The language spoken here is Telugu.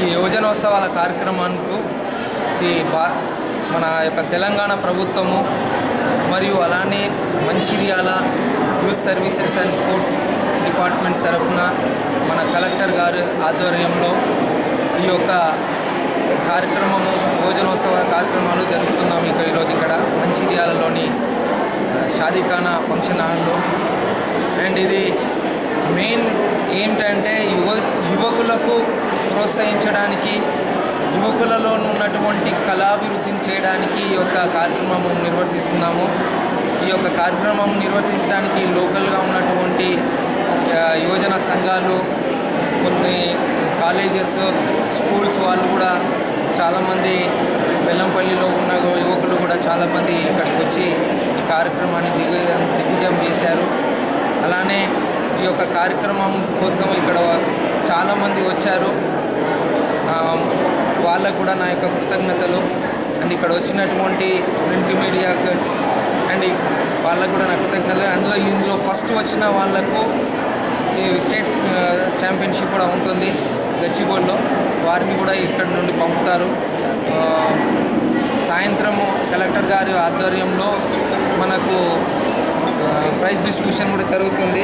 ఈ యువజనోత్సవాల కార్యక్రమానికి మన యొక్క తెలంగాణ ప్రభుత్వము మరియు అలానే Mancherial youth services and sports department తరఫున మన కలెక్టర్ గారు ఆధ్వర్యంలో ఈ యొక్క కార్యక్రమము యువజనోత్సవ కార్యక్రమాలు జరుగుతున్నాము. ఈరోజు ఇక్కడ మంచిర్యాలలోని షాదీఖానా ఫంక్షన్ హాల్లో. అండ్ ఇది మెయిన్ ఏమిటంటే యువకులకు ప్రోత్సహించడానికి, యువకులలో ఉన్నటువంటి కళాభివృద్ధిని చేయడానికి ఈ యొక్క కార్యక్రమం నిర్వర్తిస్తున్నాము. ఈ యొక్క కార్యక్రమం నిర్వర్తించడానికి లోకల్గా ఉన్నటువంటి యువజన సంఘాలు, కొన్ని కాలేజెస్, స్కూల్స్ వాళ్ళు కూడా చాలామంది, బెల్లంపల్లిలో ఉన్న యువకులు కూడా చాలామంది ఇక్కడికి వచ్చి ఈ కార్యక్రమాన్ని దిగ్విజయం చేశారు. అలానే ఈ యొక్క కార్యక్రమం కోసం ఇక్కడ చాలామంది వచ్చారు. వాళ్ళకు కూడా నా యొక్క కృతజ్ఞతలు. అండ్ ఇక్కడ వచ్చినటువంటి ప్రింట్ మీడియా అండ్ వాళ్ళకు కూడా నా కృతజ్ఞతలు. ఇందులో ఫస్ట్ వచ్చిన వాళ్ళకు ఈ స్టేట్ ఛాంపియన్షిప్ కూడా ఉంటుంది గచ్చిబౌలిలో. వారిని కూడా ఇక్కడ నుండి పంపుతారు. సాయంత్రము కలెక్టర్ గారి ఆధ్వర్యంలో మనకు ప్రైజ్ డిస్ట్రిబ్యూషన్ కూడా జరుగుతుంది.